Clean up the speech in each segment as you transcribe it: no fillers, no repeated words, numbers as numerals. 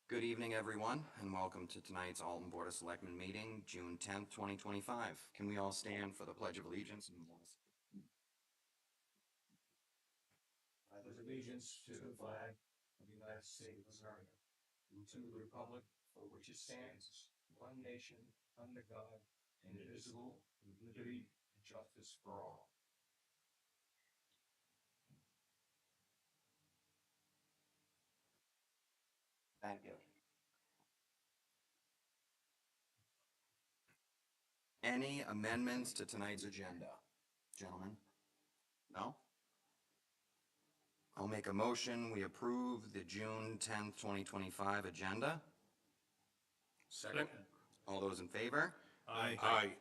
Good evening, everyone, and welcome to tonight's Alton Board of Selectmen meeting, June 10th, 2025. Can we all stand for the Pledge of Allegiance? I pledge allegiance to the flag of the United States of America and to the republic for which it stands, one nation, under God, indivisible, with liberty and justice for all. Thank you. Any amendments to tonight's agenda? Gentlemen? No? I'll make a motion. We approve the June 10th, 2025 agenda. Second. All those in favor? Aye. Aye.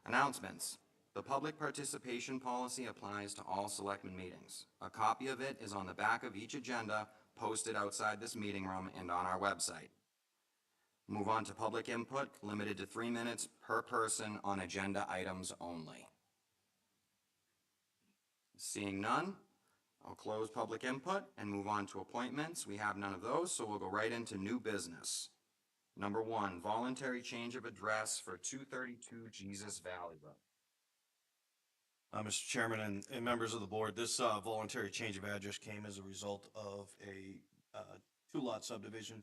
Announcements. The public participation policy applies to all selectmen meetings. A copy of it is on the back of each agenda, posted outside this meeting room and on our website. Move on to public input, limited to 3 minutes per person on agenda items only. Seeing none, I'll close public input and move on to appointments. We have none of those, so we'll go right into new business. Number 1, voluntary change of address for 232 Jesus Valley Road. Mr. Chairman and members of the board, this voluntary change of address came as a result of a two-lot subdivision.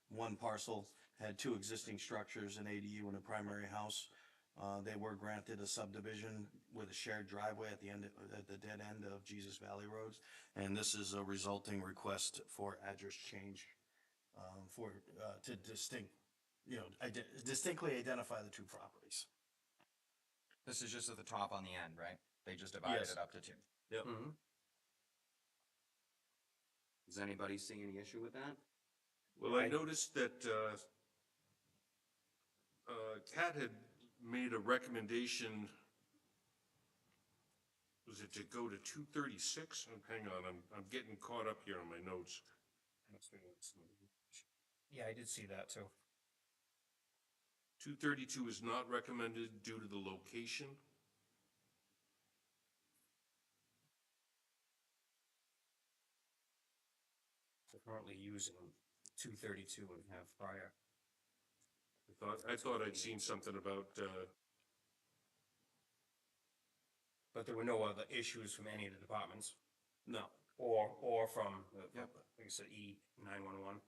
One parcel had two existing structures, an ADU and a primary house. They were granted a subdivision with a shared driveway at the dead end of Jesus Valley Roads. And this is a resulting request for address change to distinctly identify the two properties. This is just at the top on the end, right? They just divided Yes. it up to 2. Yep. Does anybody see any issue with that? Well, I noticed that Kat had made a recommendation. Was it to go to 236? Hang on, I'm getting caught up here on my notes. Yeah, I did see that too. 232 is not recommended due to the location. They're currently using 232 and have prior. I thought I'd seen something about. But there were no other issues from any of the departments No. or from, Yep. like I said, E911.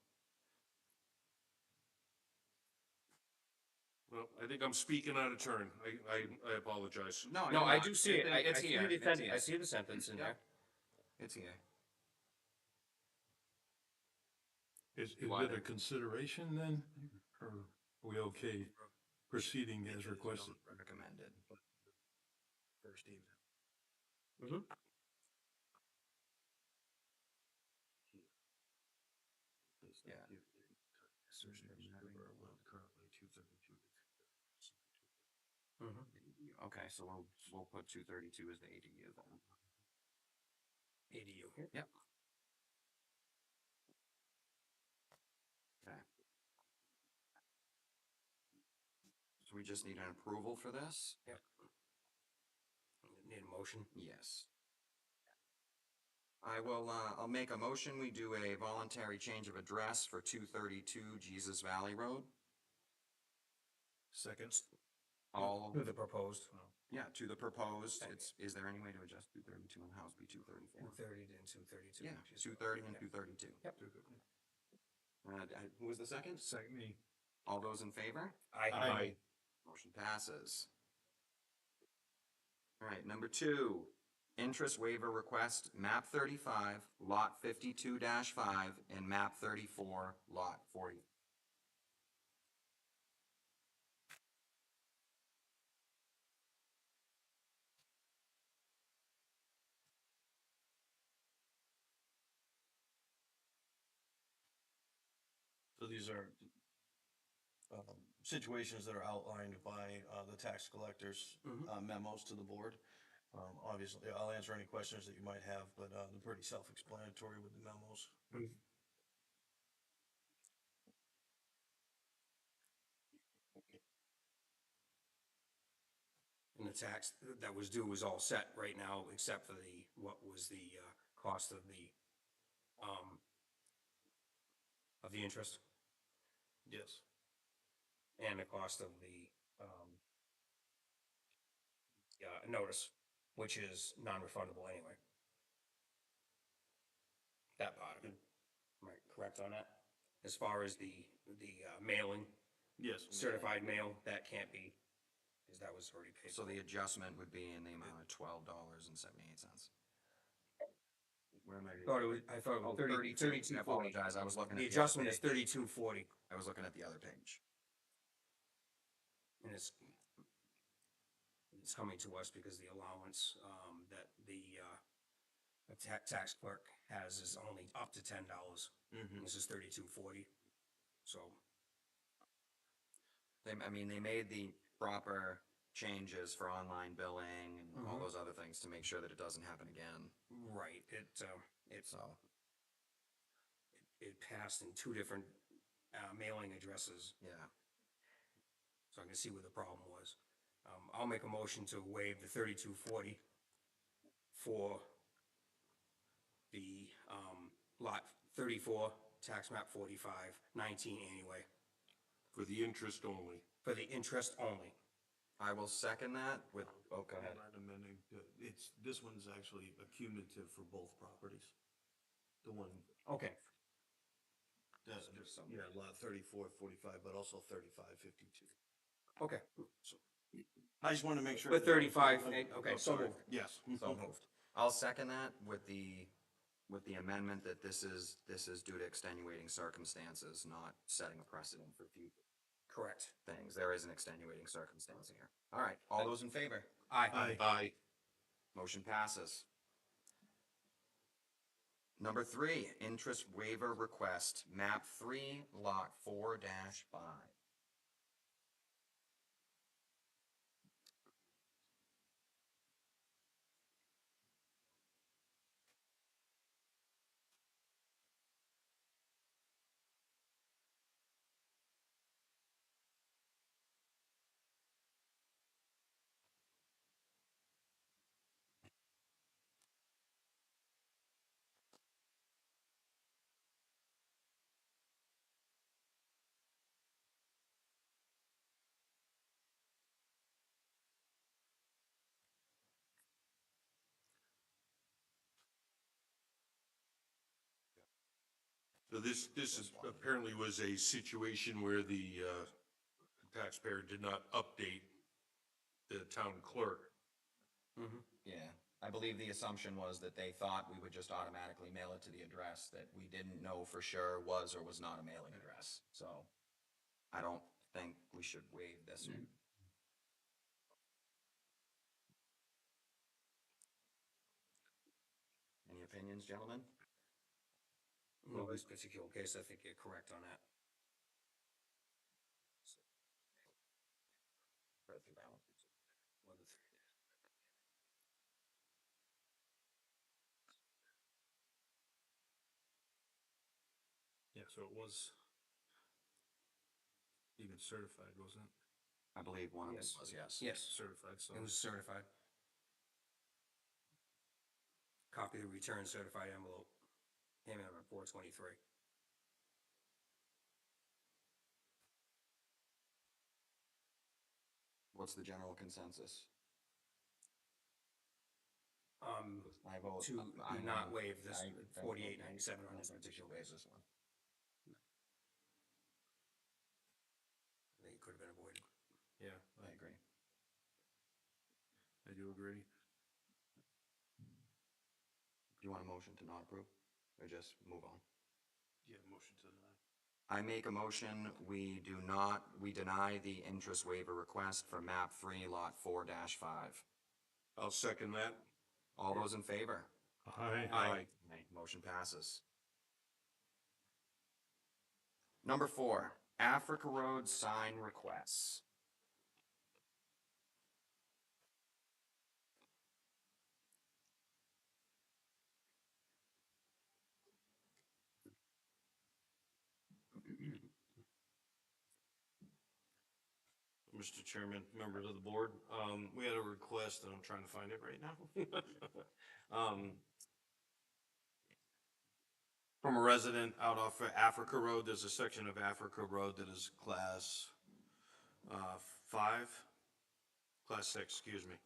Well, I think I'm speaking out of turn. I apologize. No, No, you're I not. do see it. It's I see here. the It's sentence. here. I see the sentence in there. It's here. Is Why it a then? consideration then, or are we okay proceeding as requested? Recommended. First email. Mm-hmm. Yeah. Mm-hmm. Okay, so we'll put 232 as the ADU then. ADU. Yep. Okay. So we just need an approval for this? Yep. Need a motion? Yes. I'll make a motion. We do a voluntary change of address for 232 Jesus Valley Road. Second. All, To the proposed. yeah, to the proposed. Is there any way to adjust 232 and the house be 234? 230 and 232. Yeah, 230 and 232. Yep. Who was the second? Second me. All those in favor? Aye. Motion passes. All right, number 2, interest waiver request, map 35, lot 52-5, and map 34, lot 40. So these are situations that are outlined by the tax collector's memos to the board. Obviously, I'll answer any questions that you might have, but they're pretty self-explanatory with the memos. And the tax that was due was all set right now, except for what was the cost of the the interest Yes. and the cost of the, notice, which is non-refundable anyway. That part of it. Am I correct on that? As far as the mailing, Yes. certified mail, that can't be, because that was already paid. So the adjustment would be in the amount of $12.78. Where am I? I thought it was 3240. I apologize, I was looking The at the other adjustment is page. 3240, I was looking at the other page. and it's coming to us because the allowance, that the tax clerk has is only up to $10. This is 3240, so, I mean, they made the proper changes for online billing and all those other things to make sure that it doesn't happen again, right, so. it passed in two different, mailing addresses, Yeah, so I can see where the problem was. I'll make a motion to waive the 3240 for the, lot 34, tax map 45, 19 anyway, For the interest only. for the interest only. I will second that with, oh, go ahead. Not amending, this one's actually accumulative for both properties. The one, Okay. yeah, lot 3445, but also 3552. Okay. I just wanted to make sure. With 35, okay, I'm so sorry. moved. Yes. So moved. I'll second that with the amendment that this is due to extenuating circumstances, not setting a precedent for future Correct. things. There is an extenuating circumstance here. All right, all those in favor? Aye. Aye. Motion passes. Number 3, interest waiver request, map 3, lot 4-5. So this is, apparently was a situation where the taxpayer did not update the town clerk. Yeah, I believe the assumption was that they thought we would just automatically mail it to the address that we didn't know for sure was or was not a mailing address. So I don't think we should waive this one. Any opinions, gentlemen? No, this particular case, I think you're correct on that. Yeah, so it was even certified, wasn't it? I believe one of them Yes. was, yes. Yes, Certified, so. it was certified. Copy of the return certified envelope, payment number 423. What's the general consensus? I vote. To do not waive this I- 4897 on this I think we should particular waive case. this one. I think it could have been avoided. Yeah, I agree. I do agree. Do you want a motion to not approve or just move on? Yeah, motion to deny. I make a motion, we deny the interest waiver request for map 3, lot 4-5. I'll second that. All those in favor? Aye. Aye. Motion passes. Number 4, Africa Road sign requests. Mr. Chairman, members of the board, we had a request, and I'm trying to find it right now. From a resident out off of Africa Road, there's a section of Africa Road that is class, 5, class 6, excuse me.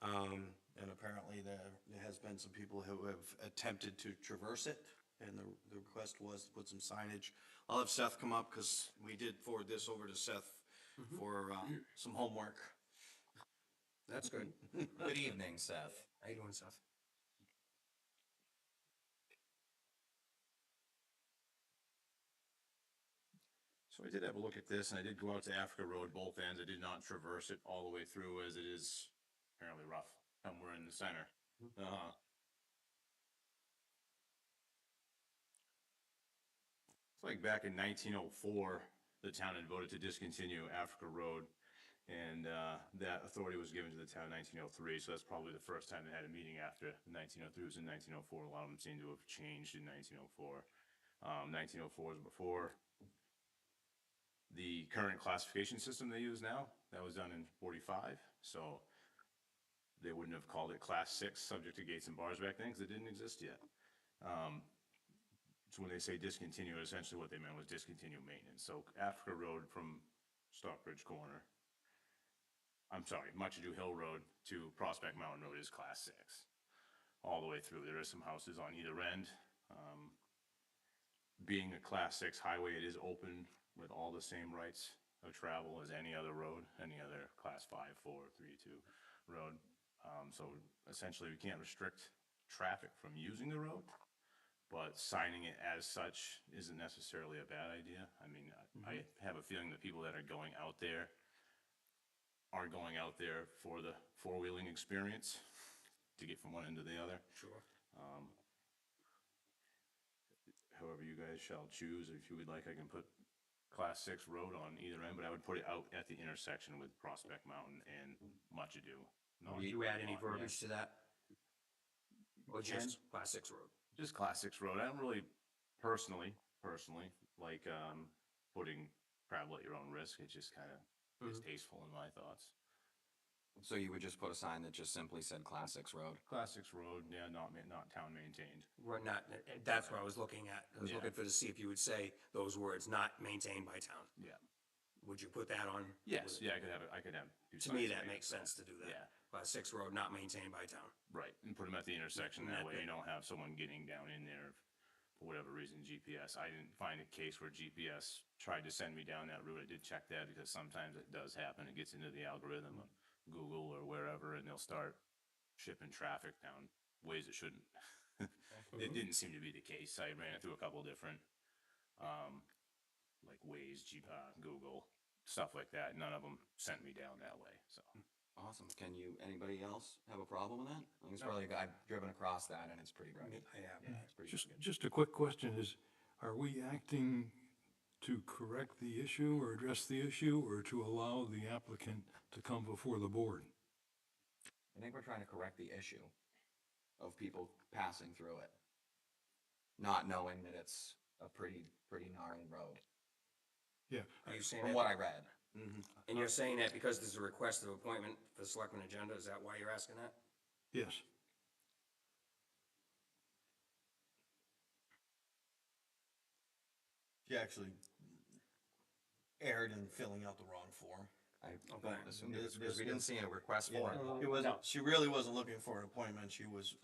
And apparently there has been some people who have attempted to traverse it, and the request was to put some signage. I'll have Seth come up, because we did forward this over to Seth for, some homework. That's good. Good evening, Seth. How you doing, Seth? So I did have a look at this, and I did go out to Africa Road, both ends. I did not traverse it all the way through, as it is apparently rough somewhere in the center. It's like back in 1904, the town had voted to discontinue Africa Road, and that authority was given to the town in 1903, so that's probably the first time they had a meeting after 1903. It was in 1904. A lot of them seem to have changed in 1904. 1904 is before the current classification system they use now. That was done in 45, so they wouldn't have called it class 6, subject to gates and bars back then, because it didn't exist yet. So when they say discontinue, essentially what they meant was discontinue maintenance. So Africa Road from Stockbridge Corner, I'm sorry, Much Ado Hill Road to Prospect Mountain Road is class 6. All the way through. There are some houses on either end. Being a class 6 highway, it is open with all the same rights of travel as any other road, any other class 5, 4, 3, 2 road. So essentially, we can't restrict traffic from using the road, but signing it as such isn't necessarily a bad idea. I mean, I have a feeling that people that are going out there are going out there for the four-wheeling experience to get from one end to the other. Sure. However you guys shall choose. If you would like, I can put class 6 road on either end, but I would put it out at the intersection with Prospect Mountain and Much Ado. Will you add any verbiage to that? Or just class 6 road? Just class 6 road. I don't really personally like putting travel at your own risk. It's just kind of distasteful in my thoughts. So you would just put a sign that just simply said Class 6 Road? Class 6 road, yeah, not town maintained. We're not, that's what I was looking at. I was Yeah. looking for to see if you would say those words, not maintained by town. Yeah. Would you put that on? Yes, yeah, I could have. do To me, signs that made makes up sense to do that. Yeah. Class 6 road not maintained by town. Right, and put them at the intersection. And That that- way you don't have someone getting down in there for whatever reason, GPS. I didn't find a case where GPS tried to send me down that route. I did check that because sometimes it does happen. It gets into the algorithm of Google or wherever, and they'll start shipping traffic down ways it shouldn't. It didn't seem to be the case. I ran it through a couple different, like Waze, Google, stuff like that. None of them sent me down that way, so. Awesome. Anybody else have a problem with that? I think it's probably, I've driven across that and it's pretty rugged. I have. Yeah, it's pretty Just, rugged. just a quick question is, are we acting to correct the issue or address the issue, or to allow the applicant to come before the board? I think we're trying to correct the issue of people passing through it, not knowing that it's a pretty gnarly road, Yeah, Are you saying from that? what I read. And you're saying that because there's a request of appointment for the selectman agenda, is that why you're asking that? yes. She actually erred in filling out the wrong form. I Okay. assumed it was because we didn't see a request for it. It wasn't, she really wasn't looking for an appointment. She was,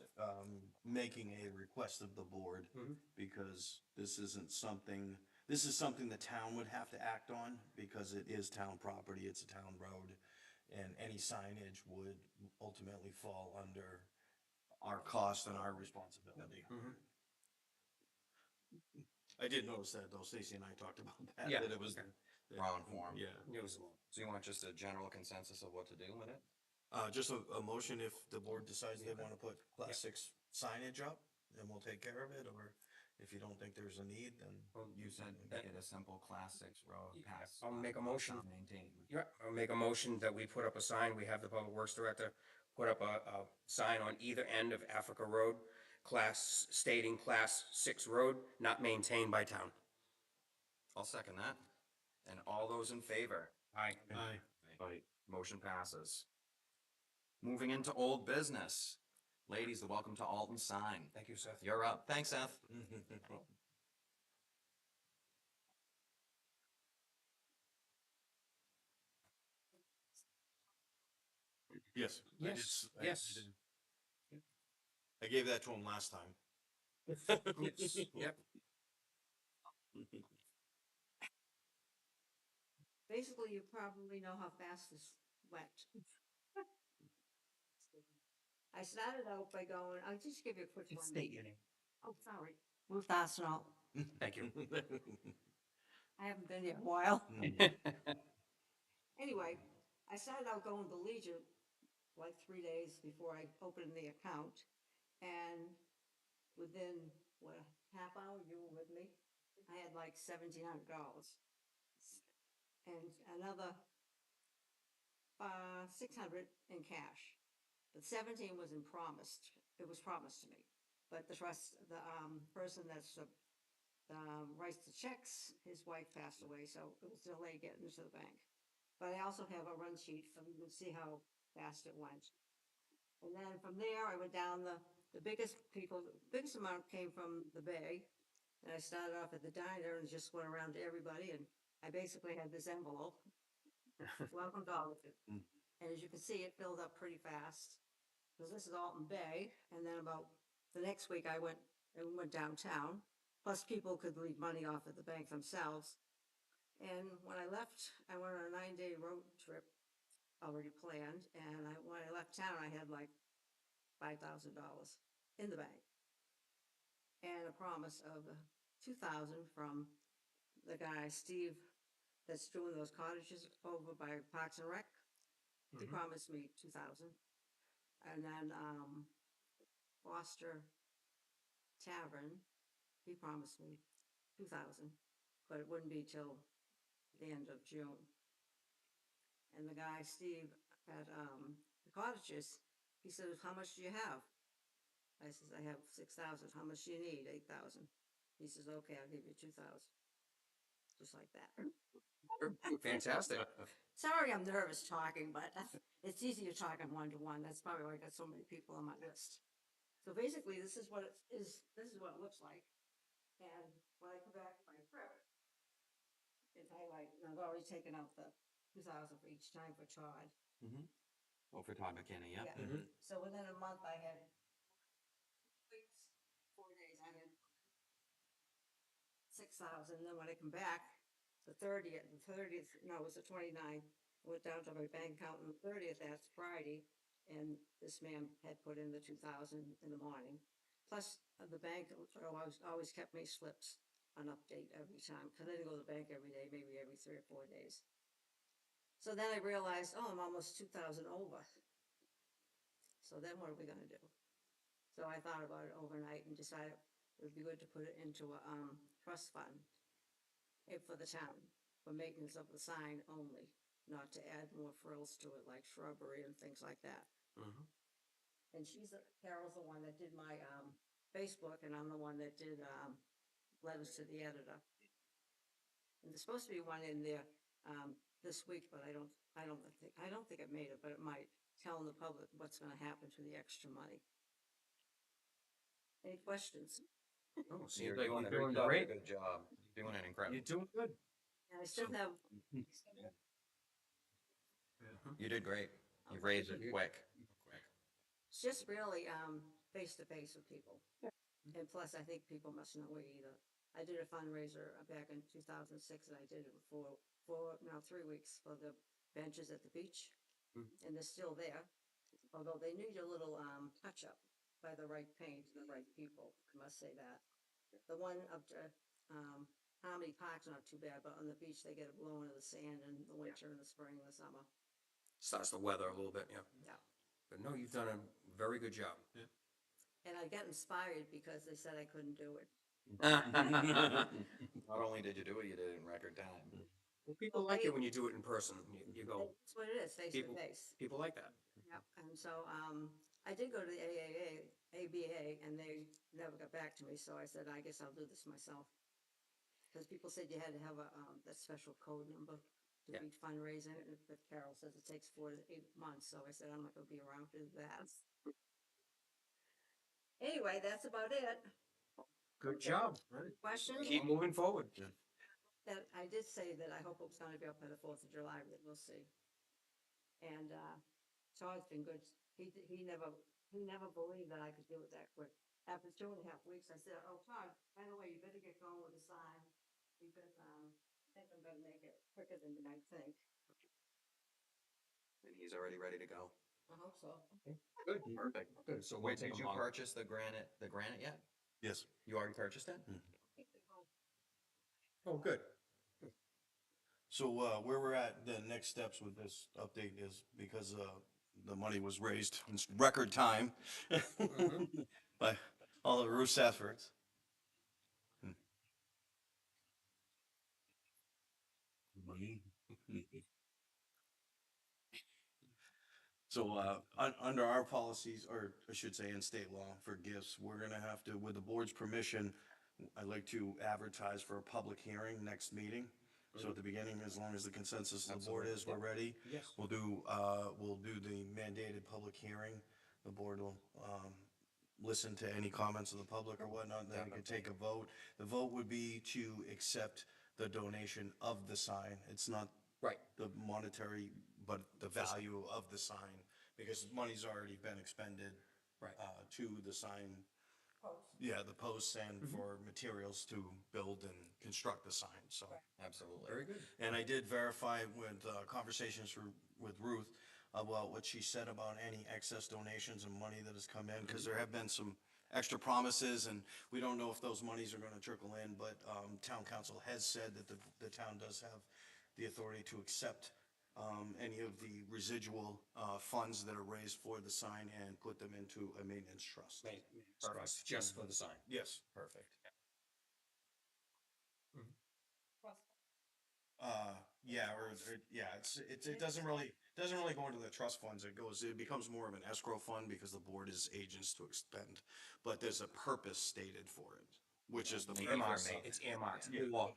making a request of the board because this is something the town would have to act on because it is town property, it's a town road, and any signage would ultimately fall under our cost and our responsibility. I did notice that though, Stacy and I talked about that. Yeah. That it was. Wrong form. Yeah. It was, So you want just a general consensus of what to do with it? Just a motion if the board decides they wanna put class 6 signage up, then we'll take care of it, or if you don't think there's a need, then. You said make it a simple Class 6 road pass. I'll make a motion. Maintained. yeah, I'll make a motion that we put up a sign, we have the public works director put up a sign on either end of Africa Road, stating class 6 road, not maintained by town. I'll second that. And all those in favor? Aye. Motion passes. Moving into old business. Ladies, the welcome to Alton sign. Thank you, Seth. You're up. Thanks, Seth. Yes. I did Yes, I yes. did. I gave that to him last time. Yes, yep. Basically, you probably know how fast this went. I started out by going, I'll just give you a quick one. State your name. Oh, sorry. Ruth Arsenal. Thank you. I haven't been here in a while. Anyway, I started out going to Legion like 3 days before I opened the account. And within, what, a half hour you were with me, I had like $1,700. And another 600 in cash. But 17 wasn't promised. It was promised to me. But the person that's writes the checks, his wife passed away, so it was delayed getting into the bank. But I also have a run sheet for you to see how fast it went. And then from there, I went down the biggest amount came from the Bay. And I started off at the diner and just went around to everybody. And I basically had this envelope. Welcome to all of you. And as you can see, it filled up pretty fast. Because this is Alton Bay. And then about the next week, I went downtown. Plus, people could leave money off at the bank themselves. And when I left, I went on a 9-day road trip already planned. And when I left town, I had like $5,000 in the bank. And a promise of 2,000 from the guy, Steve, that's doing those cottages over by Parks and Rec. He promised me 2,000. And then Foster Tavern, he promised me 2,000, but it wouldn't be till the end of June. And the guy, Steve, at the cottages, he says, "How much do you have?" I says, "I have 6,000. How much do you need?" 8,000. He says, "Okay, I'll give you 2,000." Just like that. Fantastic. Sorry, I'm nervous talking, but it's easier talking one-to-one. That's probably why I got so many people on my list. So basically, this is what it is. This is what it looks like. And when I come back from my trip, it's highlighted. And I've already taken out the 2,000 for each time for Todd. Oh, for Todd McKinney, yeah. So within a month, I had 4 days. I had 6,000. Then when I come back, the 30th, no, it was the 29th. I went down to my bank account on the 30th. That's Friday, and this man had put in the 2,000 in the morning. Plus, the bank always kept me slips on update every time because I didn't go to the bank every day, maybe every 3 or 4 days. So then I realized, oh, I'm almost 2,000 over. So then what are we going to do? So I thought about it overnight and decided it would be good to put it into a trust fund for the town, for maintenance of the sign only, not to add more frills to it like shrubbery and things like that. And Carol's the one that did my Facebook, and I'm the one that did letters to the editor. And there's supposed to be one in there this week, but I don't think it made it, but it might, telling the public what's going to happen to the extra money. Any questions? Oh, You're seems like doing you're a doing very great. good job. You're doing an incredible. You're doing good. And I still have. You did great. You raised it quick. It's just really face to face with people. And plus, I think people must know it either. I did a fundraiser back in 2006, and I did it for 3 weeks for the benches at the beach, and they're still there. Although they need a little touch up by the right paint and the right people. I must say that. The one up to Harmony Park's not too bad, but on the beach they get it blowing in the sand in the winter and the spring and the summer. Starts to weather a little bit, yeah. Yeah. But no, you've done a very good job. And I got inspired because they said I couldn't do it. Not only did you do it, you did it in record time. Well, people like it when you do it in person. You go, That's what it is, face to people, face. people like that. Yep. And so I did go to the ABA, and they never got back to me. So I said, I guess I'll do this myself. Because people said you had to have that special code number to Yeah. be fundraising. But Carol says it takes 4 to 8 months. So I said, I'm not going to be around to do that. Anyway, that's about it. Good job. Questions? Keep moving forward. That, I did say that I hope it was gonna be up by the 4th of July, but we'll see. And, Todd's been good. He never believed that I could do it that quick. After 2.5 weeks, I said, oh, Todd, by the way, you better get going with the sign. Because, I think I'm gonna make it quicker than you might think. And he's already ready to go. I hope so. Good. Perfect. Good, so we'll Wait, take did a you month. purchase the granite yet? Yes. You already purchased it? Oh, good. So, where we're at, the next steps with this update is because, the money was raised in record time by all of Ruth's efforts. So, under our policies, or I should say in state law for gifts, we're gonna have to, with the board's permission, I'd like to advertise for a public hearing next meeting. So at the beginning, as long as the consensus of the board is, we're ready. Yes. We'll do the mandated public hearing. The board will, listen to any comments of the public or whatnot, and then we can take a vote. The vote would be to accept the donation of the sign. It's not Right. the monetary, but the value of the sign, because money's already been expended. Right. To the sign. Yeah, the posts and for materials to build and construct the sign, so. Absolutely. Very good. And I did verify with conversations with Ruth about what she said about any excess donations and money that has come in, because there have been some extra promises, and we don't know if those monies are gonna trickle in, but town council has said that the town does have the authority to accept any of the residual funds that are raised for the sign and put them into a maintenance trust. Trust, just for the sign. Yes. Perfect. Yeah, yeah, it doesn't really go into the trust funds. It becomes more of an escrow fund because the board is agents to expend. But there's a purpose stated for it, which is the purpose. It's earmarked. Yeah. for-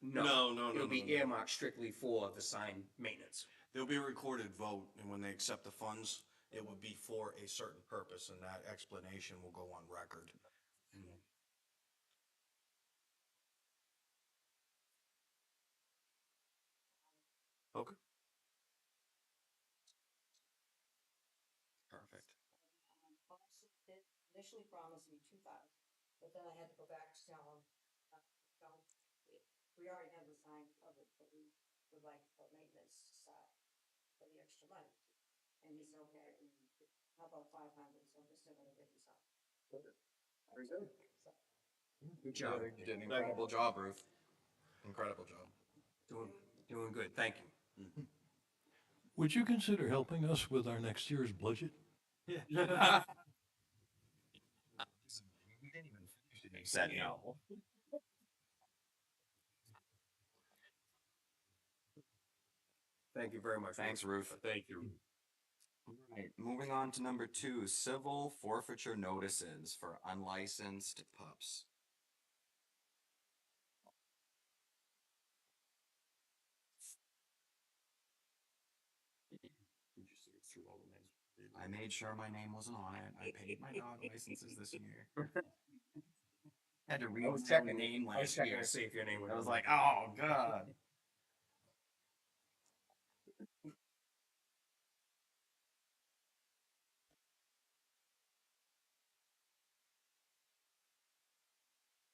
No. It'll be earmarked strictly for the sign maintenance. There'll be a recorded vote, and when they accept the funds, it would be for a certain purpose, and that explanation will go on record. Okay. Perfect. Did initially promised me 2,000, but then I had to go back to tell him, don't, we already have the sign covered, but we would like the maintenance side for the extra money. And he said, okay, how about 500, so I'm just gonna get this up. Very good. So, Good job. You did an incredible job, Ruth. Incredible job. Doing good, thank you. Would you consider helping us with our next year's budget? Said no. Thank you very much. Thanks, Ruth. Thank you. Right, moving on to number 2, civil forfeiture notices for unlicensed pups. I made sure my name wasn't on it. I paid my dog licenses this year. Had to read my name I was last checking year. to see if your name was. I was like, oh, God.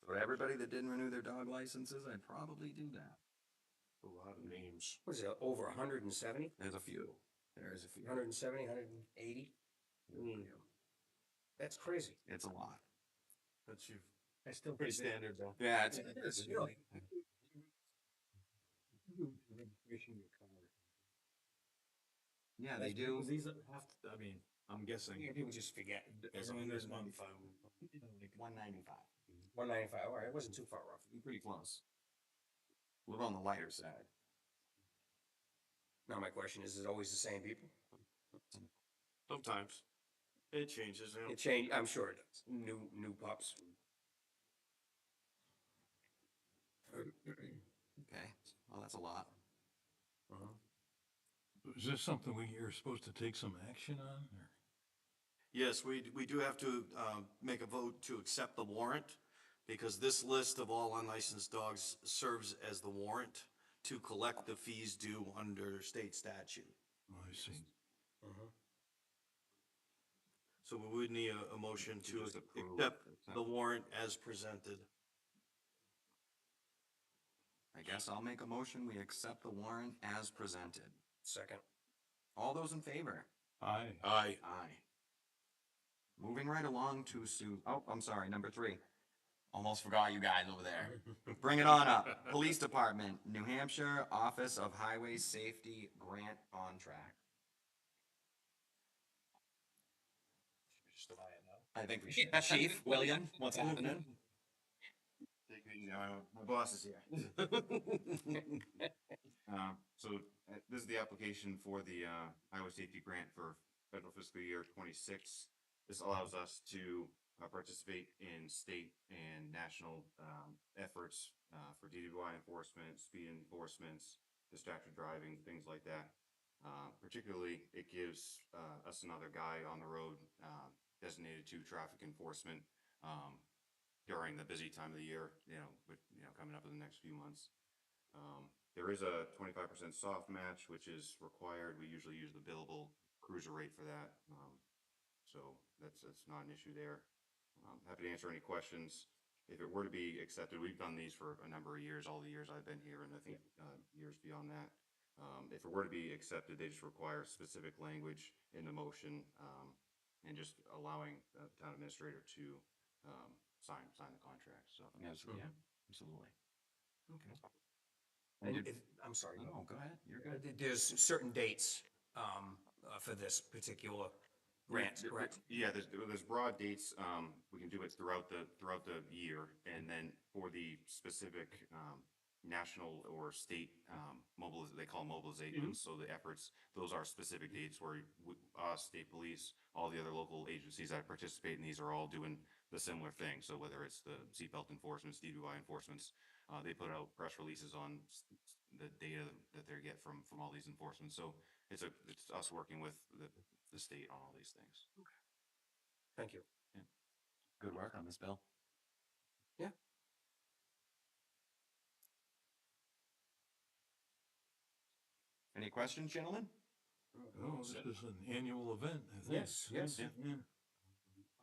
For everybody that didn't renew their dog licenses, I'd probably do that. A lot of names. Was it over 170? There's a few. There's a few. 170, 180? That's crazy. It's a lot. That's you. That's still Pretty standard, though. Yeah, It's really. Yeah, they do. These have to, I mean, I'm guessing. People just forget. Everyone does 95. 195. 195, all right, it wasn't too far off. Pretty close. A little on the lighter side. Now, my question is it always the same people? Sometimes. It changes, you know. It changed, I'm sure it does. New pups. Okay, well, that's a lot. Is this something we are supposed to take some action on? Or? Yes, we do have to make a vote to accept the warrant, because this list of all unlicensed dogs serves as the warrant to collect the fees due under state statute. I see. So we would need a motion to just approve, accept accept. the warrant as presented. I guess I'll make a motion, we accept the warrant as presented. Second. All those in favor? Aye. Aye. Aye. Moving right along to oh, I'm sorry, number 3. Almost forgot you guys over there. Bring it on up. Police Department, New Hampshire Office of Highway Safety Grant Contract. I think we should. Chief, William, what's happening? Take it easy, my boss is here. This is the application for the highway safety grant for federal fiscal year '26. This allows us to participate in state and national efforts for DWI enforcement, speed enforcements, distracted driving, things like that. Particularly, it gives us another guy on the road designated to traffic enforcement during the busy time of the year, coming up in the next few months. There is a 25% soft match, which is required. We usually use the billable cruiser rate for that. So that's not an issue there. Happy to answer any questions. If it were to be accepted, we've done these for a number of years, all the years I've been here, and I think years beyond that. If it were to be accepted, they just require specific language in the motion, and just allowing the town administrator to sign the contract, so. Yes, yeah, absolutely. Okay. And did- I'm sorry. No, go ahead, you're good. There's certain dates for this particular grant, correct? Yeah, there's broad dates. We can do it throughout the year, and then for the specific national or state they call mobilizations. So the efforts, those are specific dates where us, state police, all the other local agencies that participate in these are all doing the similar thing. So whether it's the seatbelt enforcements, DWI enforcements, they put out press releases on the data that they get from all these enforcements. So it's us working with the state on all these things. Thank you. Good work on this, Bill. Yeah. Any questions, gentlemen? Oh, this is an annual event, I think. Yes. Yeah.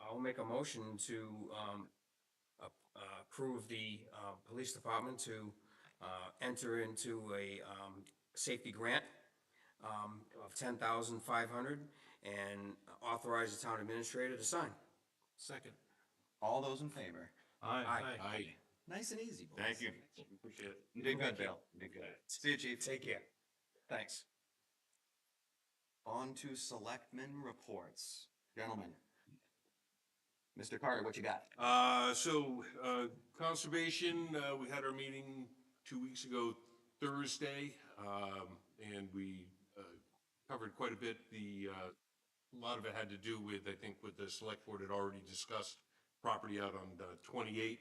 I'll make a motion to approve the police department to enter into a safety grant of $10,500 and authorize the town administrator to sign. Second. All those in favor? Aye. Aye. Nice and easy, boys. Thank you. Appreciate it. You did good, Bill. You did good. See you, Chief. Take care. Thanks. On to selectmen reports. Gentlemen. Mr. Carter, what you got? Conservation, we had our meeting 2 weeks ago, Thursday, and we covered quite a bit. A lot of it had to do with, I think, what the select board had already discussed, property out on 28.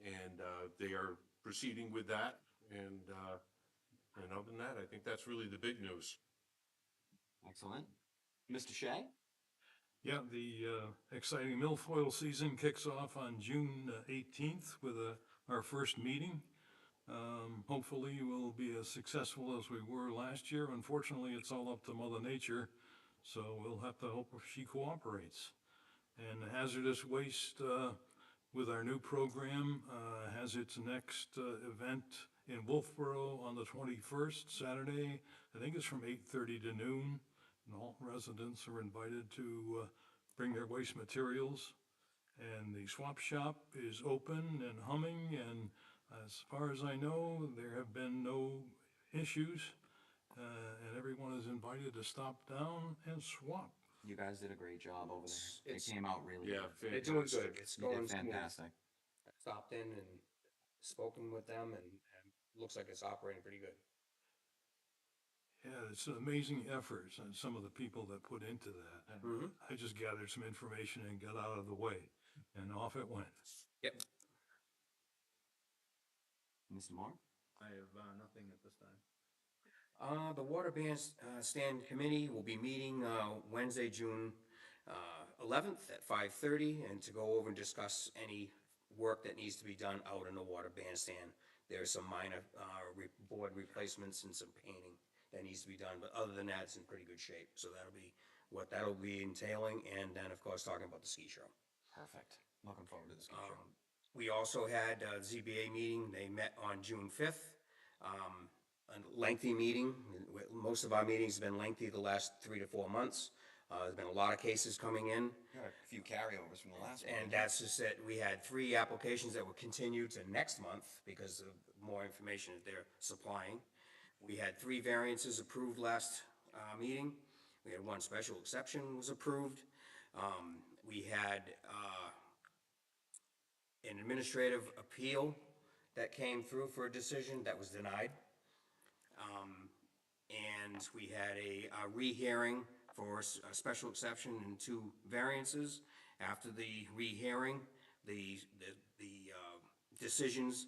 And they are proceeding with that. And other than that, I think that's really the big news. Excellent. Mr. Shea? Yeah, the exciting milfoil season kicks off on June 18th with our first meeting. Hopefully we'll be as successful as we were last year. Unfortunately, it's all up to Mother Nature, so we'll have to hope she cooperates. And hazardous waste, with our new program, has its next event in Wolfboro on the 21st, Saturday. I think it's from 8:30 to noon. And all residents are invited to bring their waste materials. And the swap shop is open and humming, and as far as I know, there have been no issues. And everyone is invited to stop down and swap. You guys did a great job over there. It It's- came out really Yeah, good. They're doing good. It's You going did smooth. fantastic. Stopped in and spoken with them, and looks like it's operating pretty good. Yeah, it's an amazing effort, and some of the people that put into that. And I just gathered some information and got out of the way, and off it went. Yep. Mr. Moore? I have nothing at this time. The Water Stand Committee will be meeting Wednesday, June 11th at 5:30, and to go over and discuss any work that needs to be done out in the water bandstand. There's some minor board replacements and some painting that needs to be done, but other than that, it's in pretty good shape. So that'll be what that'll be entailing, and then, of course, talking about the ski show. Perfect. Looking forward to the ski show. We also had a ZBA meeting. They met on June 5th. A lengthy meeting. Most of our meetings have been lengthy the last 3 to 4 months. There's been a lot of cases coming in. Got a few carryovers from the last one. And that's just it. We had 3 applications that were continued to next month because of more information that they're supplying. We had 3 variances approved last meeting. We had 1 special exception was approved. We had an administrative appeal that came through for a decision that was denied. And we had a rehearing for a special exception and 2 variances. After the rehearing, the decisions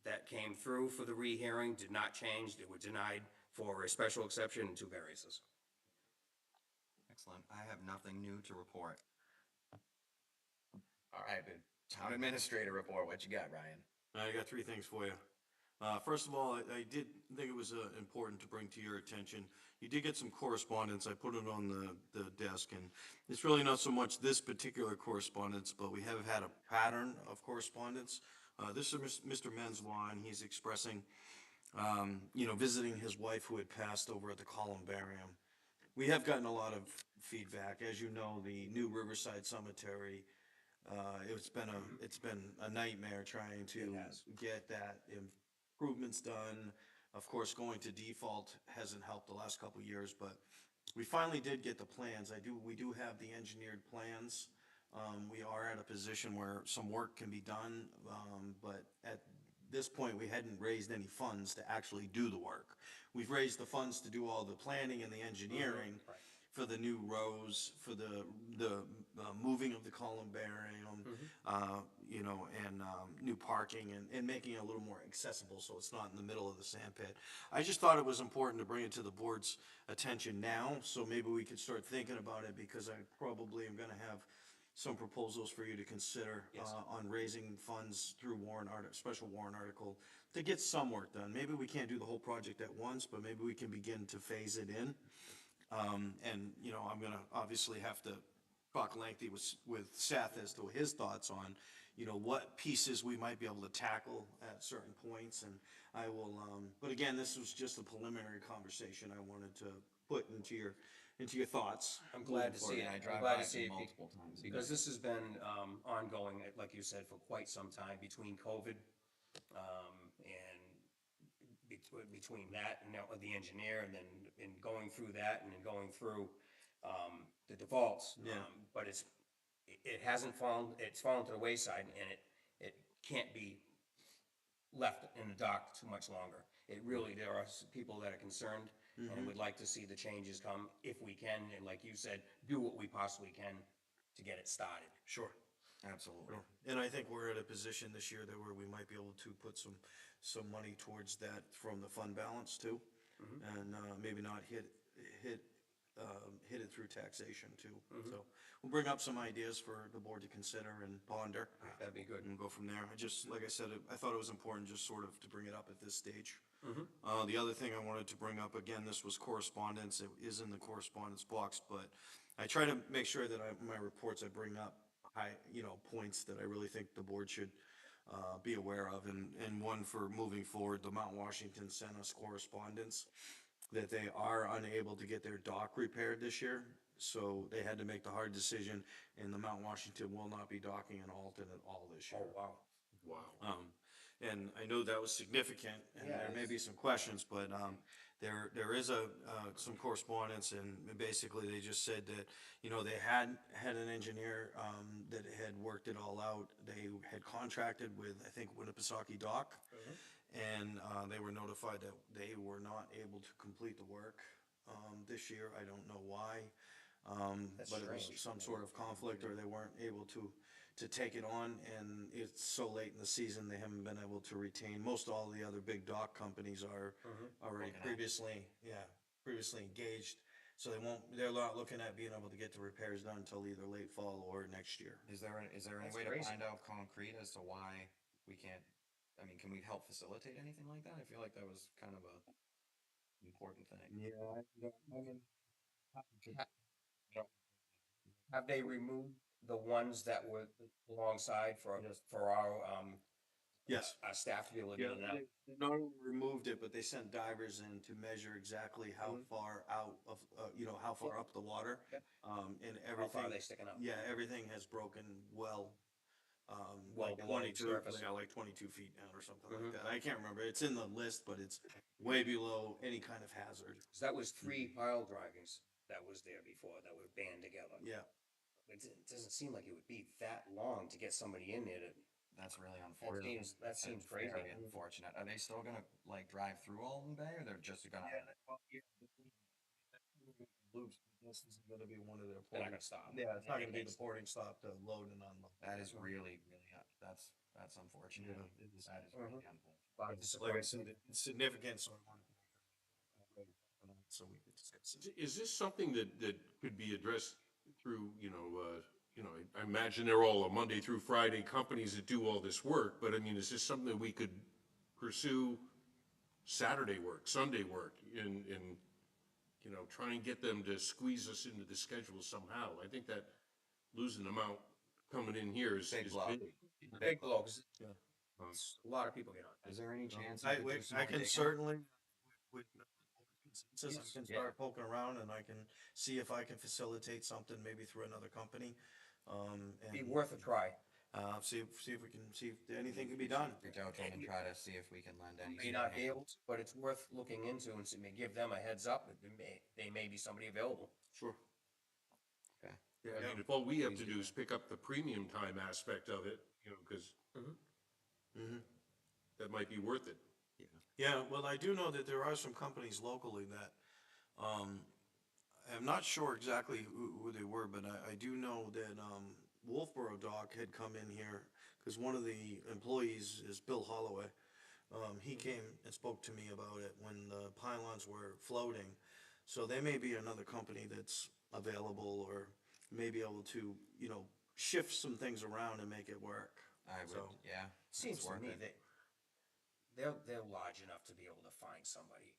that came through for the rehearing did not change. They were denied for a special exception and 2 variances. Excellent. I have nothing new to report. All right, the town administrator report. What you got, Ryan? I got 3 things for you. First of all, I did think it was important to bring to your attention. You did get some correspondence. I put it on the desk, and it's really not so much this particular correspondence, but we have had a pattern of correspondence. This is Mr. Menswaw, and he's expressing, visiting his wife who had passed over at the columbarium. We have gotten a lot of feedback. As you know, the new Riverside Cemetery, it's been a nightmare trying to get that improvements done. Of course, going to default hasn't helped the last couple of years, but we finally did get the plans. We do have the engineered plans. We are at a position where some work can be done, but at this point, we hadn't raised any funds to actually do the work. We've raised the funds to do all the planning and the engineering for the new rows, for the moving of the columbarium, and new parking and making it a little more accessible so it's not in the middle of the sand pit. I just thought it was important to bring it to the board's attention now, so maybe we could start thinking about it, because I probably am gonna have some proposals for you to consider on raising funds through special warrant article to get some work done. Maybe we can't do the whole project at once, but maybe we can begin to phase it in. I'm gonna obviously have to talk lengthy with Seth as to his thoughts on, what pieces we might be able to tackle at certain points, and I will, but again, this was just a preliminary conversation I wanted to put into your thoughts. I'm glad to see it. I I'm drive glad by to see it it multiple times. because this has been ongoing, like you said, for quite some time between COVID and between that and the engineer, and then going through that and then going through the defaults. Yeah. But it hasn't fallen. It's fallen to the wayside, and it can't be left in the dark too much longer. There are people that are concerned and would like to see the changes come if we can, and like you said, do what we possibly can to get it started. Sure. Absolutely. And I think we're at a position this year that where we might be able to put some money towards that from the fund balance too. And maybe not hit it through taxation too. So we'll bring up some ideas for the board to consider and ponder. That'd be good. And go from there. Like I said, I thought it was important just sort of to bring it up at this stage. The other thing I wanted to bring up, again, this was correspondence. It is in the correspondence box, but I try to make sure that my reports, I bring up points that I really think the board should be aware of. And one for moving forward, the Mount Washington sent us correspondence that they are unable to get their dock repaired this year. So they had to make the hard decision, and the Mount Washington will not be docking in Alton at all this year. Oh, wow. Wow. And I know that was significant, and Yeah, there it may is. be some questions, but there is some correspondence, and basically they just said that, they had an engineer that had worked it all out. They had contracted with, I think, Winnipesaukee Dock, and they were notified that they were not able to complete the work this year. I don't know why. That's But it was strange. some sort of conflict, or they weren't able to take it on, and it's so late in the season, they haven't been able to retain. Most all the other big dock companies are already previously engaged. So they're not looking at being able to get the repairs done until either late fall or next year. Is there any That's way to crazy. find out concrete as to why we can't, I mean, can we help facilitate anything like that? I feel like that was kind of a important thing. Yeah, I mean. Have they removed the ones that were alongside for our staff to be able to Yeah, get in and out? they not only removed it, but they sent divers in to measure exactly how Mhm. far out of, how far up the water. Yeah. And How everything. far are they sticking up? Yeah, everything has broken well, Well like below the 22, surface. yeah, like 22 feet down or something like Mhm. that. I can't remember. It's in the list, but it's way below any kind of hazard. 'Cause that was 3 pile drivers that was there before, that were banded together. Yeah. It doesn't seem like it would be that long to get somebody in there to, That's really unfortunate. that seems That's crazy. Very unfortunate. Are they still gonna like drive through Alden Bay, or they're just gonna? Loops, this isn't gonna be one of their They're not porting. gonna stop. Yeah, it's not gonna be the porting stop to load and unload. That is really, that's unfortunate. Yeah, it is. That is really Mhm. unfortunate. Lot of Like I disappointment. said, it's significant, so I wanted to make sure so we could discuss it. Is this something that could be addressed through, I imagine they're all Monday through Friday companies that do all this work, but I mean, is this something that we could pursue Saturday work, Sunday work, and try and get them to squeeze us into the schedule somehow? I think that losing them out coming in here is Big is blow. big. Big blow, 'cause Yeah. a lot of people get on. Is there any chance? I, we could do some I more can digging? certainly, with consensus, Yes, I can yeah. start poking around and I can see if I can facilitate something maybe through another company. Be And, worth a try. see if we can, see if anything can be done. Reach out to them and try to see if we can lend any. May not be able to, but it's worth looking into and give them a heads up, that they may be somebody available. Sure. Okay. I mean, if all we have to do is pick up the premium time aspect of it, because Mm-hmm. that might be worth it. Yeah, well, I do know that there are some companies locally that, I'm not sure exactly who they were, but I do know that, Wolfboro Dock had come in here, cause one of the employees is Bill Holloway. He came and spoke to me about it when the pylons were floating. So they may be another company that's available or may be able to, shift some things around and make it work. I would, So, yeah. Seems it's to worth me it. that they're large enough to be able to find somebody.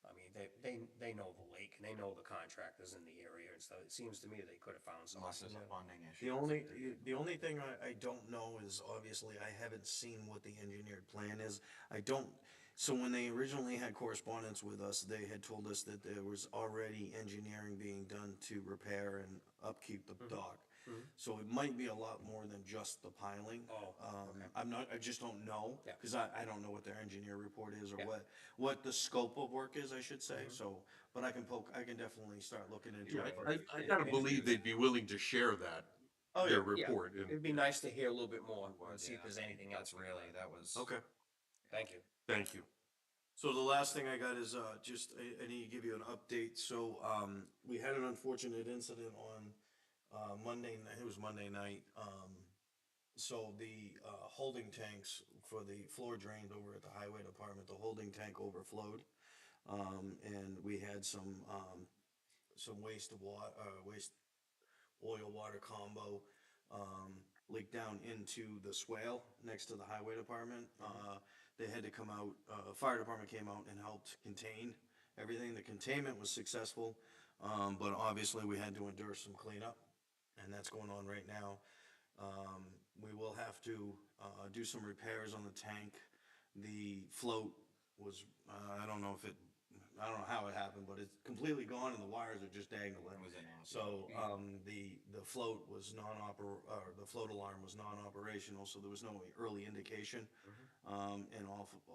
I mean, they know the lake, and they know the contractors in the area, and so it seems to me they could have found Unless somebody. there's a funding issue. the only thing I don't know is obviously I haven't seen what the engineered plan is. I don't, so when they originally had correspondence with us, they had told us that there was already engineering being done to repair and upkeep the dock. So it might be a lot more than just the piling. Oh, okay. I just don't know, Yeah. cause I don't know what their engineer report is or Yeah. what the scope of work is, I should say, so, but I can definitely start looking into it. I gotta believe they'd be willing to share that, Oh, yeah. their Yeah, report. And it'd be nice to hear a little bit more and see if Yeah. there's anything else. That's really, that was. Okay. Thank you. thank you. So the last thing I got is, I need to give you an update. So, we had an unfortunate incident on, Monday, it was Monday night. So the, holding tanks for the floor drained over at the highway department, the holding tank overflowed. And we had some waste of waste oil water combo, leaked down into the swale next to the highway department. They had to come out, fire department came out and helped contain everything. The containment was successful, but obviously we had to endure some cleanup, and that's going on right now. We will have to, do some repairs on the tank. The float was, I don't know how it happened, but it's completely gone and the wires are just dangling. Was inoperable. So, the float was the float alarm was non-operational, so there was no early indication. And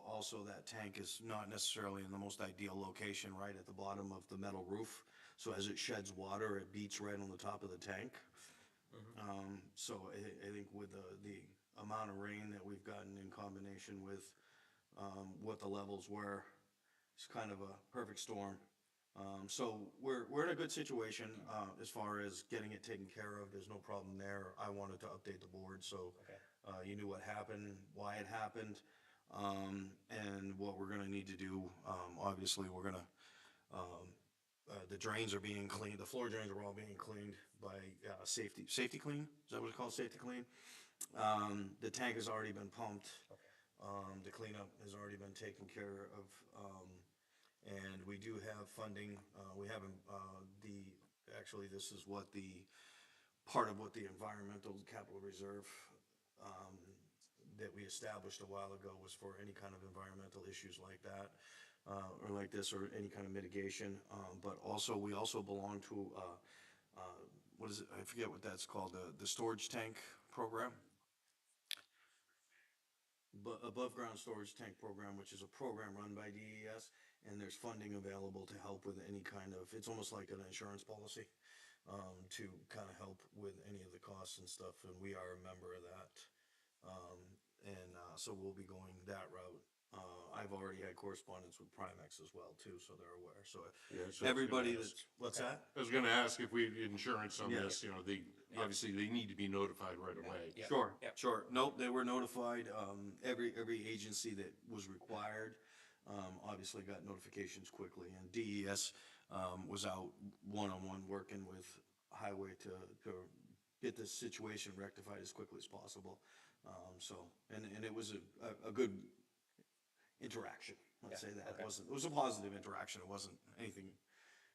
also that tank is not necessarily in the most ideal location, right at the bottom of the metal roof. So as it sheds water, it beats right on the top of the tank. So I think with the amount of rain that we've gotten in combination with, what the levels were, it's kind of a perfect storm. So we're in a good situation, as far as getting it taken care of. There's no problem there. I wanted to update the board, so, you knew what happened, why it happened, and what we're gonna need to do. Obviously, we're gonna, the drains are being cleaned, the floor drains are all being cleaned by, Safety Clean, is that what it's called, Safety Clean? The tank has already been pumped. The cleanup has already been taken care of. And we do have funding, we haven't, actually, this is what part of what the environmental capital reserve, that we established a while ago was for any kind of environmental issues like that, or like this, or any kind of mitigation. But also, we also belong to, what is it, I forget what that's called, the storage tank program? Above ground storage tank program, which is a program run by DES, and there's funding available to help with any kind of, it's almost like an insurance policy, to kind of help with any of the costs and stuff, and we are a member of that. So we'll be going that route. I've already had correspondence with Primex as well too, so they're aware, so Yeah, so I was gonna everybody ask. that's, what's that? I was gonna ask if we had insurance on Yeah. this, obviously they need to be notified right away. Yeah. Sure, Yep. sure. Nope, they were notified. Every agency that was required, obviously got notifications quickly. And DES, was out one-on-one working with Highway to get this situation rectified as quickly as possible. And it was a good interaction, let's say that. okay. It was a positive interaction. It wasn't anything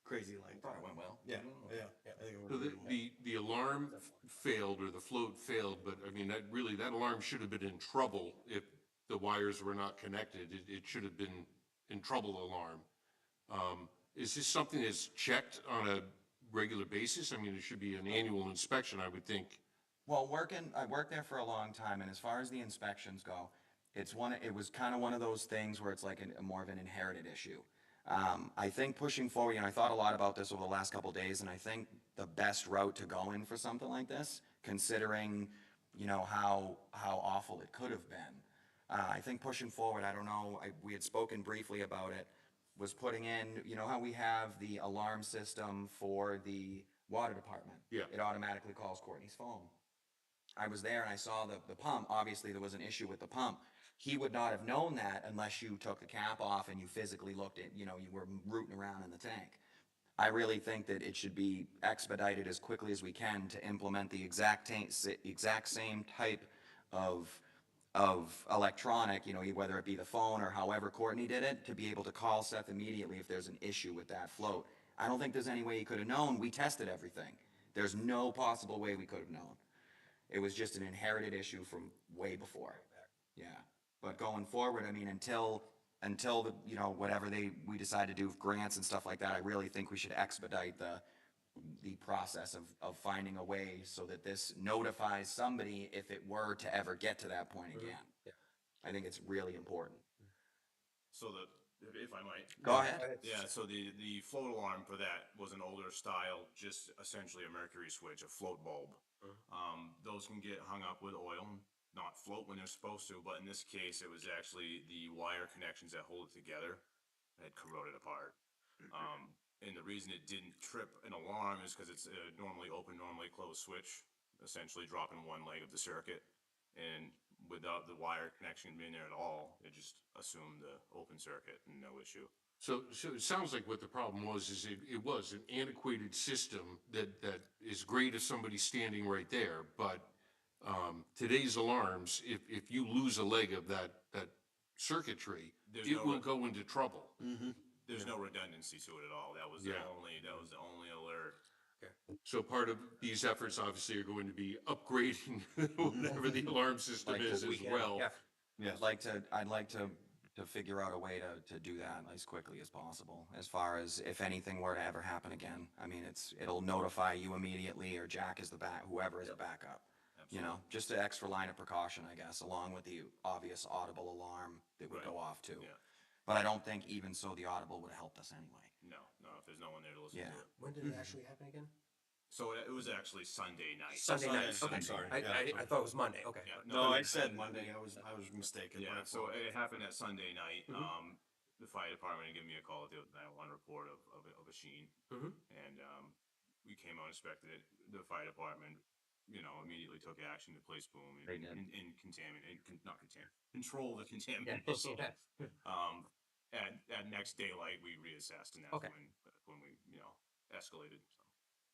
crazy like that. Probably went well. Yeah, Mhm. yeah. I think it So went really well. the alarm failed, or the float failed, but I mean, that alarm should have been in trouble if the wires were not connected. It should have been in trouble alarm. Is this something that's checked on a regular basis? I mean, it should be an annual inspection, I would think. Well, I worked there for a long time, and as far as the inspections go, it was kind of one of those things where it's like a more of an inherited issue. I think pushing forward, I thought a lot about this over the last couple of days, and I think the best route to go in for something like this, considering, how awful it could have been. I think pushing forward, I don't know, we had spoken briefly about it, was putting in, how we have the alarm system for the water department? Yeah. It automatically calls Courtney's phone. I was there and I saw the pump. Obviously, there was an issue with the pump. He would not have known that unless you took the cap off and you physically looked at, you were rooting around in the tank. I really think that it should be expedited as quickly as we can to implement the exact same type of, electronic, whether it be the phone or however Courtney did it, to be able to call Seth immediately if there's an issue with that float. I don't think there's any way he could have known. We tested everything. There's no possible way we could have known. It was just an inherited issue from way before. Yeah, but going forward, I mean, until the, whatever we decide to do, grants and stuff like that, I really think we should expedite the process of finding a way so that this notifies somebody if it were to ever get to that point again. Yeah. I think it's really important. So if I might. Go ahead. Yeah, so the float alarm for that was an older style, just essentially a mercury switch, a float bulb. Those can get hung up with oil, not float when they're supposed to, but in this case, it was actually the wire connections that hold it together had corroded apart. And the reason it didn't trip an alarm is because it's a normally open, normally closed switch, essentially dropping one leg of the circuit. And without the wire connection being there at all, it just assumed the open circuit and no issue. So it sounds like what the problem was is it was an antiquated system that is great if somebody's standing right there, but today's alarms, if you lose a leg of that circuitry, There's it no will go into trouble. There's no redundancy to it at all. That was the only alert. So part of these efforts obviously are going to be upgrading whatever the alarm system Like is the as weekend, well. yeah. Yes. I'd like to figure out a way to do that as quickly as possible, as far as if anything were to ever happen again. I mean, it'll notify you immediately, or Jack is whoever is a backup. Just an extra line of precaution, I guess, along with the obvious audible alarm that would go off too. Yeah. But I don't think even so the audible would have helped us anyway. No, if there's no one there to listen Yeah. to it. When did it actually happen again? So it was actually Sunday night. Sunday night, okay. I'm sorry. I thought it was Monday, okay. Yeah, No, I said Monday. I was mistaken. Yeah, My so fault. it happened that Sunday night. The fire department gave me a call at the 911 report of a sheen. And we came out, inspected it. The fire department, immediately took action to place boom They did. and control the contamination. At next daylight, we reassessed, and that's Okay. when we, escalated, so.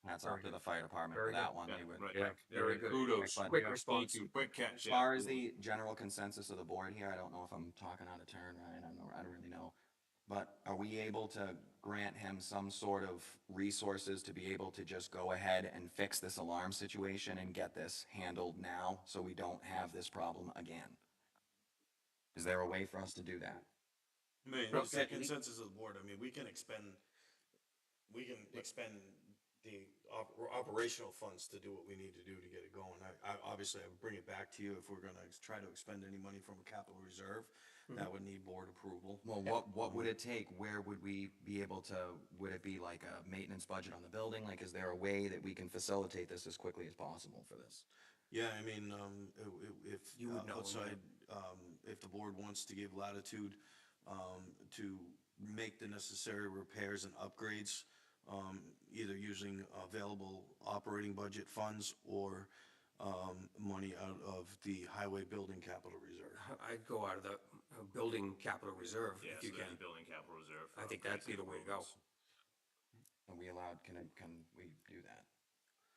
That's up to the fire department for Very that good. one. They Yeah, would. right. Yeah, Very good. kudos. Quick Yeah, response. thank you. Quick catch, As yeah. far as the general consensus of the board here, I don't know if I'm talking out of turn, Ryan, I don't really know. But are we able to grant him some sort of resources to be able to just go ahead and fix this alarm situation and get this handled now, so we don't have this problem again? Is there a way for us to do that? I mean, No, it's the yeah, consensus of the board. I mean, we can expend the operational funds to do what we need to do to get it going. Obviously, I would bring it back to you if we're gonna try to expend any money from a capital reserve. That would need board approval. Well, what would it take? Where would we be able to, would it be like a maintenance budget on the building? Like, is there a way that we can facilitate this as quickly as possible for this? Yeah, I mean, if, You would know, outside, if the board wants to give latitude, to make the necessary repairs and upgrades, either using available operating budget funds or, money out of the highway building capital reserve. I'd go out of the building capital reserve Yeah, if so you there's can. a building capital reserve. I for think that'd be upgrades the and way to go. improvements. Are we allowed, can we do that?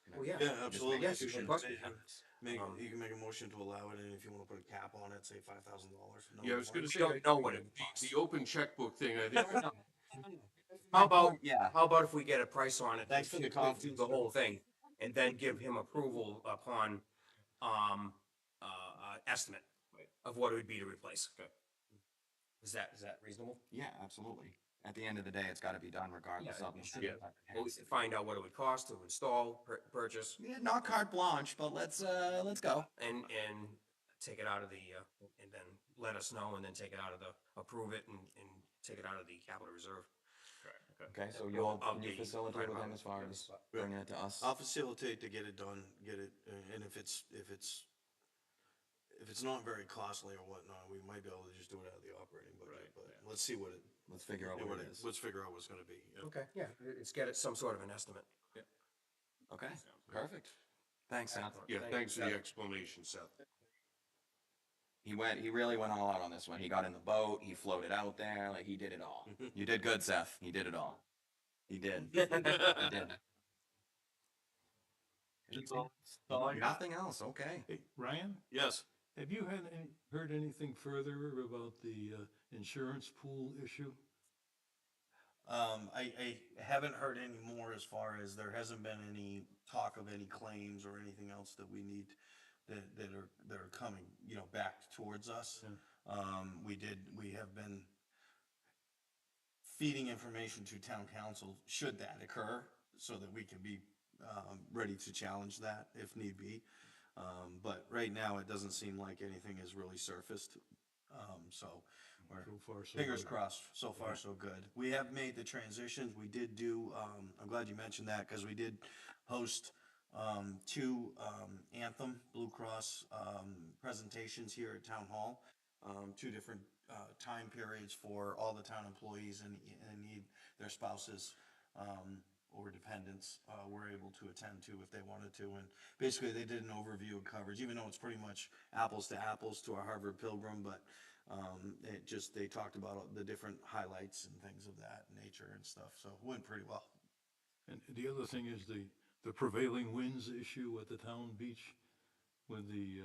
Can I- Well, yeah. Yeah, absolutely. Yes, You you should should. you can make a motion to allow it, and if you wanna put a cap on it, say $5,000. Yeah, I was gonna say, don't know what it the open checkbook thing, I think, How about, Yeah. how about if we get a price on it? Thanks for the to confidence. do the whole thing, and then give him approval upon, estimate Right. of what it would be to replace. Okay. Is that reasonable? Yeah, absolutely. At the end of the day, it's gotta be done regardless Yeah, of. it should. Yeah. We'll find out what it would cost to install, purchase, Yeah, not carte blanche, but let's go. and take it out of the, and then let us know, and then take it out of the, approve it and take it out of the capital reserve. Correct, okay. Okay, so Of can you the facilitate fire with him department. as far Yeah. as bringing it to us? I'll facilitate to get it done, and if it's not very costly or whatnot, we might be able to just do it out of the operating budget, Right, but yeah. let's see what it, Let's figure out what it is. let's figure out what it's gonna be. Yeah. Okay, yeah, let's get it some sort of an estimate. Okay, perfect. Thanks, Seth. yeah, Thank thanks you. for the explanation, Seth. He really went all out on this one. He got in the boat, he floated out there, like, he did it all. You did good, Seth. He did it all. He did. He did. Nothing else, okay. Hey, Ryan, Yes. have you heard anything further about the insurance pool issue? I haven't heard any more as far as there hasn't been any talk of any claims or anything else that we need that are coming, back towards us. We have been feeding information to town council should that occur, so that we can be, ready to challenge that if need be. But right now, it doesn't seem like anything has really surfaced, so we're. So far, so Fingers good. crossed, so far so good. We have made the transitions, we did do, I'm glad you mentioned that, cause we did host, two, Anthem Blue Cross, presentations here at Town Hall. Two different, time periods for all the town employees and need their spouses, or dependents, were able to attend to if they wanted to. And basically, they did an overview of coverage, even though it's pretty much apples to apples to our Harvard Pilgrim, but they talked about the different highlights and things of that nature and stuff, so it went pretty well. And the other thing is the prevailing winds issue at the town beach with the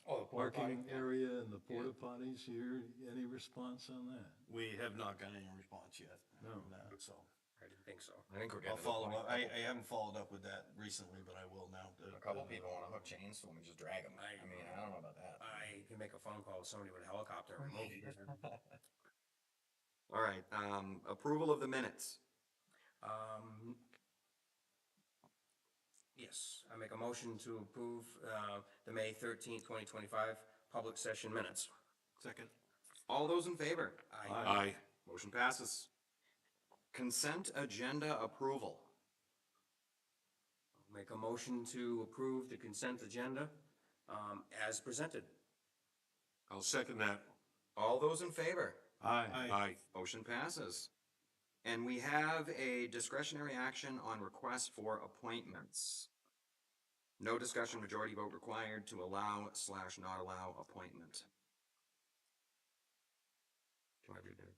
Oh, the porta potty, parking area and the porta potties here. Any response on that? We have not gotten any response yet No. from that, so. I didn't think so. I think we're I'll getting to the follow point. up, I haven't followed up with that recently, but I will now. A couple people wanna hook chains to them and just drag them. I mean, I don't know about that. I can make a phone call to somebody with a helicopter and remove it. All right, approval of the minutes. Yes, I make a motion to approve, the May 13th, 2025 public session minutes. Second. All those in favor? Aye. Motion passes. Consent agenda approval. Make a motion to approve the consent agenda, as presented. I'll second that. All those in favor? Aye. Aye. Motion passes. And we have a discretionary action on request for appointments. No discussion, majority vote required to allow/not allow appointment. Do I read that?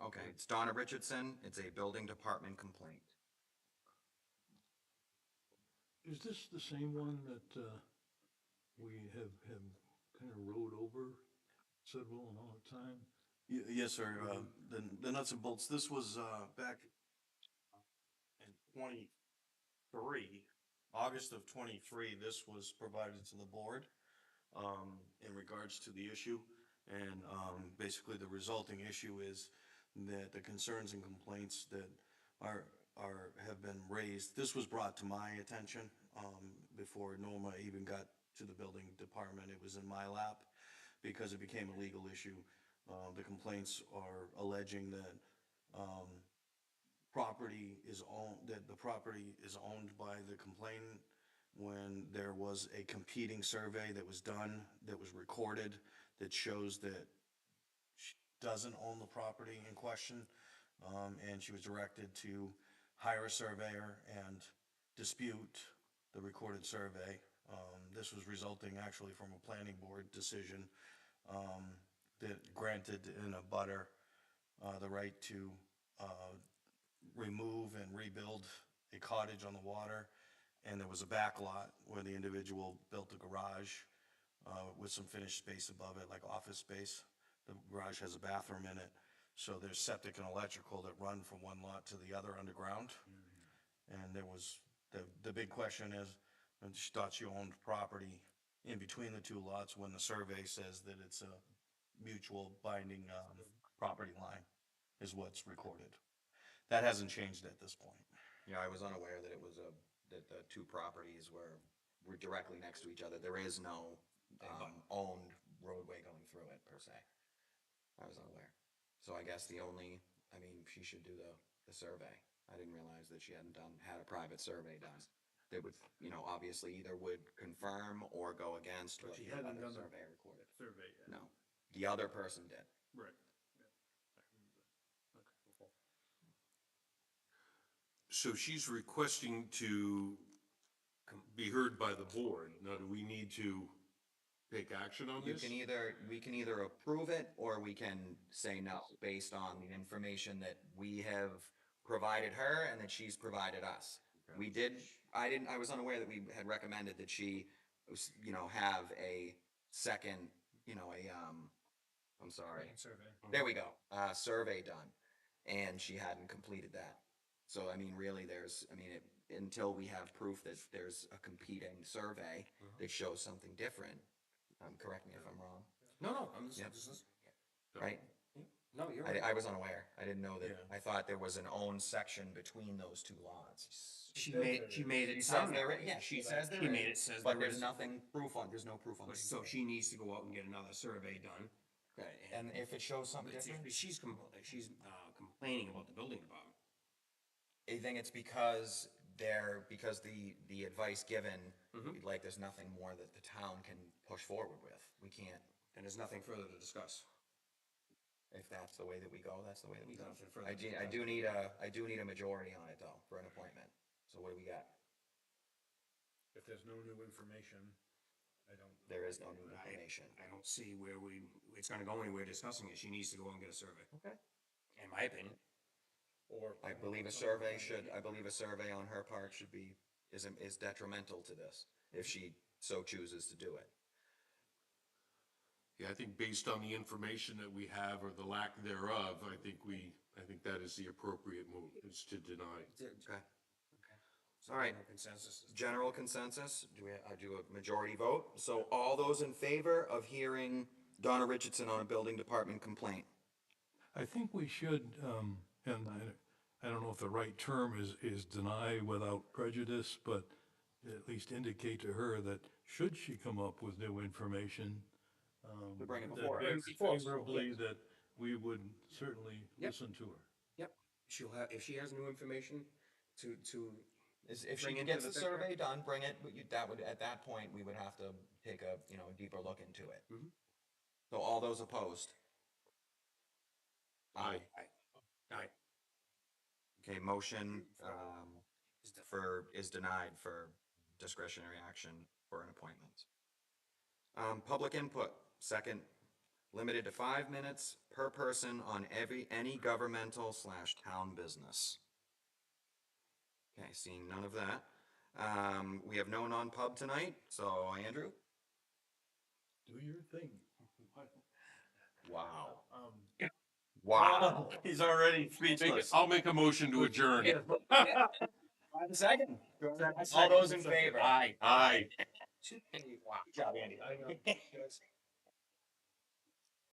Okay, it's Donna Richardson. It's a building department complaint. Is this the same one that, we have kind of rode over several amount of time? Yes, sir, the nuts and bolts, this was, back in 23, August of 23, this was provided to the board in regards to the issue. And basically, the resulting issue is that the concerns and complaints that have been raised, this was brought to my attention before Norma even got to the building department. It was in my lap because it became a legal issue. The complaints are alleging that the property is owned by the complainant when there was a competing survey that was done, that was recorded, that shows that she doesn't own the property in question. And she was directed to hire a surveyor and dispute the recorded survey. This was resulting actually from a planning board decision that granted in a butter the right to remove and rebuild a cottage on the water. And there was a back lot where the individual built a garage with some finished space above it, like office space. The garage has a bathroom in it. So there's septic and electrical that run from one lot to the other underground. And there was, the big question is, she thought she owned property in between the two lots when the survey says that it's a mutual binding property line is what's recorded. That hasn't changed at this point. Yeah, I was unaware that it was that the two properties were directly next to each other. There is no owned roadway going through it per se. I was unaware. So I guess she should do the survey. I didn't realize that she hadn't had a private survey done. That would, obviously either would confirm or go against what She the hadn't other done the survey recorded. survey yet. No, the other person did. Right. So she's requesting to be heard by the board. Now, do we need to take action on We this? can either approve it or we can say no, based on the information that we have provided her and that she's provided us. I was unaware that we had recommended that she, have a second, I'm sorry. Survey. There we go, survey done, and she hadn't completed that. So, really, until we have proof that there's a competing survey that shows something different, correct me if I'm wrong, No, I'm just, Yep. just, right? no, you're right. I was unaware. I didn't know that. Yeah. I thought there was an owned section between those two lots. She made She it says sound there, that way. yeah, she says there She is, made it says but there there's is. there's no proof on But this. so she needs to go out and get another survey done. Okay, and if it shows something But different, she's complaining about the building department. I think it's because the advice given, there's nothing more that the town can push forward with. We can't, And there's nothing further to discuss. if that's the way that we go, that's the way that we go. Nothing further I do need a majority on it though, for an appointment. So what do we got? If there's no new information, I don't. There is no new information. I don't see where it's gonna go anywhere discussing it. She needs to go and get a survey, Okay. in my opinion. Or. I believe a survey on her part is detrimental to this, if she so chooses to do it. Yeah, I think based on the information that we have or the lack thereof, I think that is the appropriate move, is to deny. Okay. So All right. general consensus is. General consensus, I do a majority vote? So all those in favor of hearing Donna Richardson on a building department complaint? I think we should, and I don't know if the right term is deny without prejudice, but at least indicate to her that should she come up with new information, We bring it that before her. bears favorably, that we would certainly listen to her. Yep, if she has new information to, If she Bring into gets the the survey done, bring it, but at that point, we would have to take a, deeper look into it. So all those opposed? Aye. Aye. Okay, motion, is denied for discretionary action for an appointment. Public input, second limited to 5 minutes per person on any governmental/town business. Okay, seeing none of that. We have no non-pub tonight, so Andrew? Do your thing. Wow. Um, Wow. He's already speechless. I'll make a motion to adjourn. Second. All those in favor? Aye. Aye. Wow. Good job, Andy. I,